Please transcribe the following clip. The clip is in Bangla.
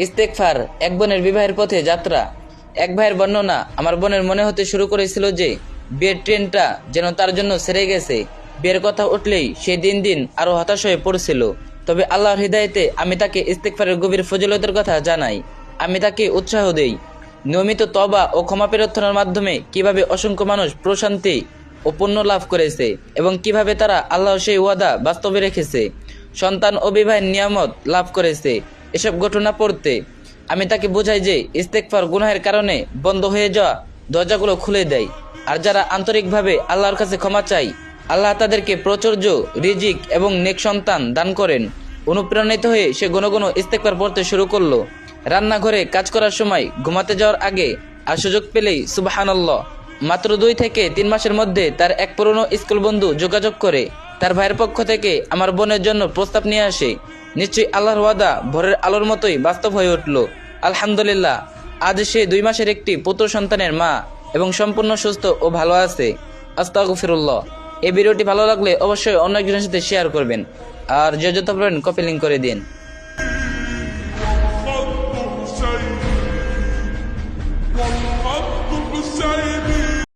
ইস্তেগফার এক বোনের বিবাহের পথে যাত্রা। এক ভাইয়ের বর্ণনা, আমার বোনের মনে হতে শুরু করেছিল যে বিয়ের ট্রেনটা যেন তার জন্য ছেড়ে গেছে। বিয়ের কথা উঠলেই সে দিন দিন আরো হতাশ হয়ে পড়ছিল। তবে আল্লাহর হিদায়েতে আমি তাকে ইস্তেগফারের গভীর ফজিলতের কথা জানাই। আমি তাকে উৎসাহ দেই নিয়মিত তওবা ও ক্ষমা প্রার্থনার মাধ্যমে কিভাবে অসংখ্য মানুষ প্রশান্তি ও পুণ্য লাভ করেছে এবং কিভাবে তারা আল্লাহর সেই ওয়াদা বাস্তবে রেখেছে, সন্তান ও বিবাহের নিয়ামত লাভ করেছে। এসব ঘটনা পড়তে আমি তাকে বোঝাই যে ইস্তেগফার গুনাহের কারণে বন্ধ হয়ে যাওয়া দরজাগুলো খুলে দেয়, আর যারা আন্তরিকভাবে আল্লাহর কাছে ক্ষমা চায় আল্লাহ তাদেরকে প্রাচুর্য, রিজিক এবং নেক সন্তান দান করেন। অনুপ্রাণিত হয়ে সে ঘন ঘন ইস্তেগফার পড়তে শুরু করলো। রান্নাঘরে কাজ করার সময়, ঘুমাতে যাওয়ার আগে, আর সুযোগ পেলেই সুবহানাল্লাহ। মাত্র 2 থেকে 3 মাসের মধ্যে তার এক পুরনো স্কুল বন্ধু যোগাযোগ করে তার ভাইয়ের পক্ষ থেকে আমার বোনের জন্য প্রস্তাব নিয়ে আসে। নিশ্চয়ই আল্লাহর ওয়াদা ভোরের আলোর মতোই বাস্তব হয়ে উঠল। আলহামদুলিল্লাহ, আজ সে 2 মাসের একটি পুত্র সন্তানের মা এবং সম্পূর্ণ সুস্থ ও ভালো আছে। আস্তাগফিরুল্লাহ। এই ভিডিওটি ভালো লাগলে অবশ্যই অন্য একজনের সাথে শেয়ার করবেন, আর যে যত পারেন কপি লিঙ্ক করে দিন।